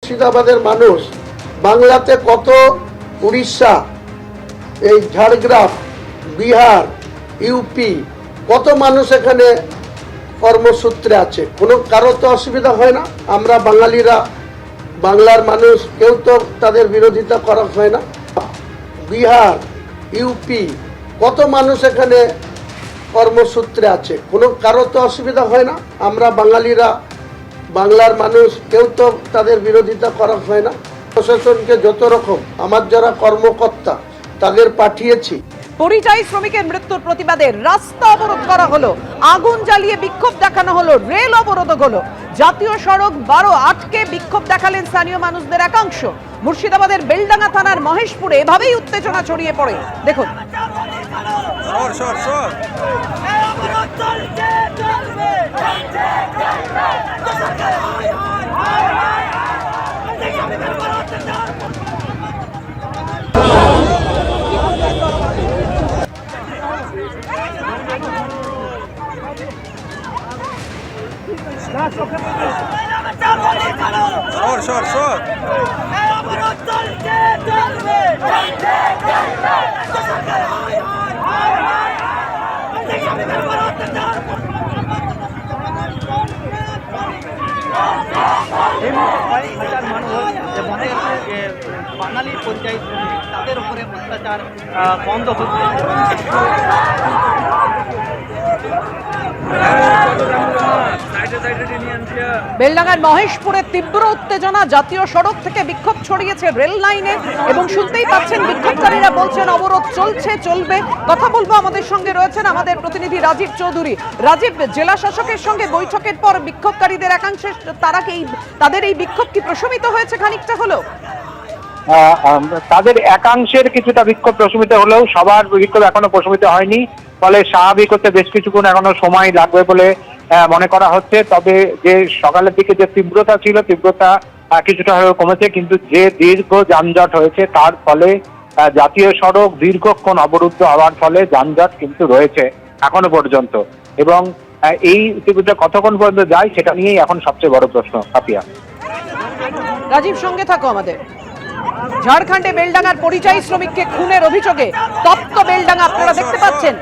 মুর্শিদাবাদের মানুষ বাংলাতে কত, উড়িষ্যা, এই ঝাড়গ্রাম, বিহার, ইউপি, কত মানুষ এখানে কর্মসূত্রে আছে, কোনো কারো তো অসুবিধা হয় না। আমরা বাঙালিরা, বাংলার মানুষ, কেউ তো তাদের বিরোধিতা করা হয় না। বিহার, ইউপি, কত মানুষ এখানে কর্মসূত্রে আছে, কোনো কারো তো অসুবিধা হয় না। আমরা বাঙালিরা, বাংলার মানুষ, কেউ তো তাদের বিরোধিতা করা হয় না। প্রশাসনকে যত রকম আমার যারা কর্মকর্তা তাদের পাঠিয়েছি। পরিযায়ী শ্রমিকের মৃত্যুর প্রতিবাদে রাস্তা অবরোধ করা হলো, আগুন জ্বালিয়ে বিক্ষোভ দেখানো হলো, রেল অবরোধ হলো, জাতীয় সড়ক 12 আটকে বিক্ষোভ দেখালেন স্থানীয় মানুষদের একাংশ। মুর্শিদাবাদের বেলডাঙ্গা থানার মহেশপুরে এভাবেই উত্তেজনা ছড়িয়ে পড়ে। দেখুন। বাঙালি পরিযায়ী শ্রমিক তাদের উপরে অত্যাচার বন্ধ হচ্ছে। বেলডাঙ্গার মহেশপুরে তীব্র উত্তেজনা, জাতীয় সড়ক থেকে বিক্ষোভ ছড়িয়েছে রেল লাইনে এবং শুনতেই পাচ্ছেন বিক্ষোভকারীরা বলছেন অবরোধ চলছে, চলবে। কথা বলবো, আমাদের সঙ্গে রয়েছেন আমাদের প্রতিনিধি রাজীব চৌধুরী। রাজীব, জেলা শাসকের সঙ্গে বৈঠকের পর বিক্ষোভকারীদের একাংশে তাদের এই বিক্ষোভ কি প্রশমিত হয়েছে খানিকটা হলো? তাদের একাংশের কিছুটা বিক্ষোভ প্রশমিত হলেও সবার বিক্ষোভ এখনো প্রশমিত হয়নি, ফলে স্বাভাবিক হতে বেশ কিছুক্ষণ এখনো সময় লাগবে বলে মনে করা হচ্ছে। তবে যে সকালের দিকে যে তীব্রতা ছিল, তীব্রতা কিছুটা হয়ে কমেছে, কিন্তু যে দীর্ঘ যানজট হয়েছে তার ফলে জাতীয় সড়ক দীর্ঘক্ষণ অবরুদ্ধ হওয়ার ফলে যানজট কিন্তু রয়েছে এখনো পর্যন্ত, এবং এই তীব্রতা কতক্ষণ পর্যন্ত যায় সেটা নিয়েই এখন সবচেয়ে বড় প্রশ্ন। সাফিয়া, রাজীব সঙ্গে থাকো আমাদের। ঝাড়খণ্ডে বেলডাঙ্গার পরিযায়ী শ্রমিককে খুনের অভিযোগে তপ্ত বেলডাঙ্গা আপনারা দেখতে পাচ্ছেন।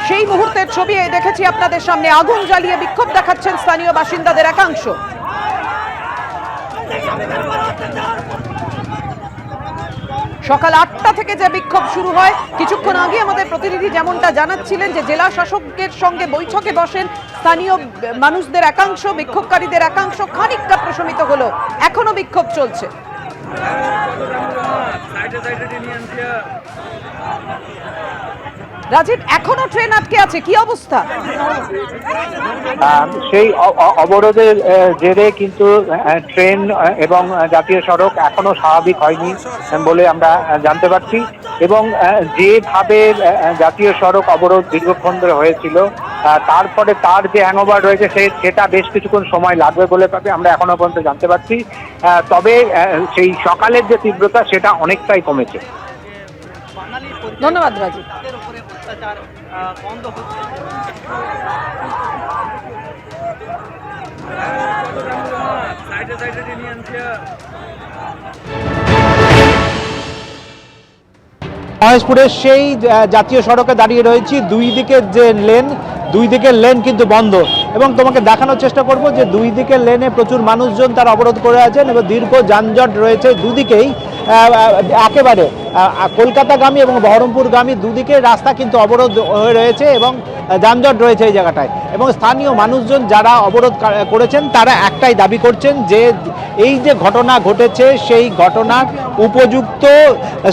সেই মুহূর্তের ছবি দেখেছি আপনাদের সামনে। আগুন জ্বালিয়ে বিক্ষোভ দেখাচ্ছেন স্থানীয় বাসিন্দাদের একাংশ। সকাল 8টা থেকে যে বিক্ষোভ শুরু হয়, কিছুক্ষণ আগে আমাদের প্রতিনিধি যেমনটা জানাচ্ছিলেন যে জেলা শাসকের সঙ্গে বৈঠকে বসেন স্থানীয় মানুষদের একাংশ, বিক্ষোভকারীদের একাংশ খানিকটা প্রশমিত হলো, এখনো বিক্ষোভ চলছে। রাজীব, এখনো ট্রেন আটকে আছে, কি অবস্থা? সেই অবরোধের জেরে কিন্তু ট্রেন এবং জাতীয় সড়ক এখনো স্বাভাবিক হয়নি বলে আমরা জানতে পারছি, এবং যেভাবে জাতীয় সড়ক অবরোধ দীর্ঘক্ষণ ধরে হয়েছিল, তারপরে তার যে হ্যাংওভার রয়েছে সেটা বেশ কিছুক্ষণ সময় লাগবে বলে আমরা এখনো পর্যন্ত জানতে পারছি। তবে সেই সকালের যে তীব্রতা সেটা অনেকটাই কমেছে। ধন্যবাদ রাজীব। অত্যাচার বন্ধ হচ্ছে। মহেশপুরের সেই জাতীয় সড়কে দাঁড়িয়ে রয়েছি, দুই দিকের লেন কিন্তু বন্ধ, এবং তোমাকে দেখানোর চেষ্টা করব যে দুই দিকের লেনে প্রচুর মানুষজন তারা অবরোধ করে আছেন এবং দীর্ঘ যানজট রয়েছে দুদিকেই। একেবারে কলকাতাগামী এবং বহরমপুরগামী দুদিকের রাস্তা কিন্তু অবরোধ হয়ে রয়েছে এবং যানজট রয়েছে এই জায়গাটায়। এবং স্থানীয় মানুষজন যারা অবরোধ করেছেন তারা একটাই দাবি করছেন যে এই যে ঘটনা ঘটেছে সেই ঘটনার উপযুক্ত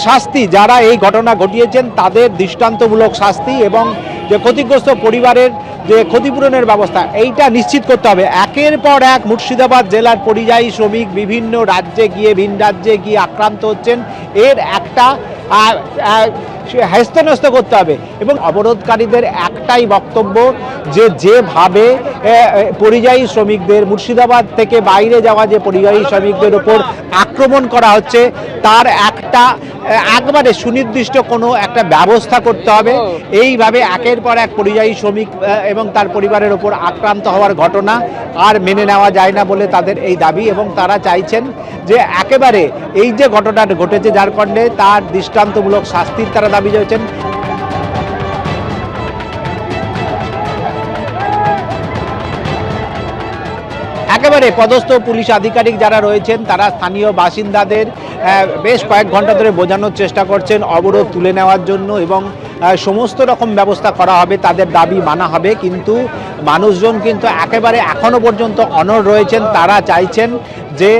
শাস্তি, যারা এই ঘটনা ঘটিয়েছেন তাদের দৃষ্টান্তমূলক শাস্তি, এবং যে ক্ষতিগ্রস্ত পরিবারের যে ক্ষতিপূরণের ব্যবস্থা এইটা নিশ্চিত করতে হবে। একের পর এক মুর্শিদাবাদ জেলার পরিযায়ী শ্রমিক বিভিন্ন রাজ্যে গিয়ে, ভিন রাজ্যে গিয়ে আক্রান্ত হচ্ছেন, এর একটা হেস্তনেস্ত করতে হবে। এবং অবরোধকারীদের একটাই বক্তব্য যে যেভাবে পরিযায়ী শ্রমিকদের, মুর্শিদাবাদ থেকে বাইরে যাওয়া যে পরিযায়ী শ্রমিকদের উপর আক্রমণ করা হচ্ছে তার একবারে সুনির্দিষ্ট কোনো একটা ব্যবস্থা করতে হবে। এইভাবে একের পর এক পরিযায়ী শ্রমিক এবং তার পরিবারের ওপর আক্রান্ত হওয়ার ঘটনা আর মেনে নেওয়া যায় না বলে তাদের এই দাবি, এবং তারা চাইছেন যে একেবারে এই যে ঘটনাটা ঘটেছে ঝাড়খণ্ডে তার দৃষ্টান্তমূলক শাস্তির তারা দাবি করেছেন। একেবারে পদস্থ পুলিশ আধিকারিক যারা রয়েছেন তারা স্থানীয় বাসিন্দাদের বেশ কয়েক ঘন্টা ধরে বোঝানোর চেষ্টা করছেন অবরোধ তুলে নেওয়ার জন্য, এবং সমস্ত রকম ব্যবস্থা করা হবে, তাদের দাবি মানা হবে। কিন্তু মানুষজন কিন্তু একেবারে এখনো পর্যন্ত অনড় রয়েছেন। তারা চাইছেন যে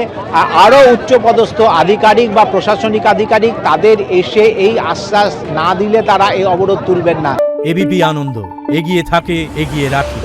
আরও উচ্চপদস্থ আধিকারিক বা প্রশাসনিক আধিকারিক তাদের এসে এই আশ্বাস না দিলে তারা এই অবরোধ তুলবেন না। এবিপি আনন্দ, এগিয়ে থাকে, এগিয়ে রাখে।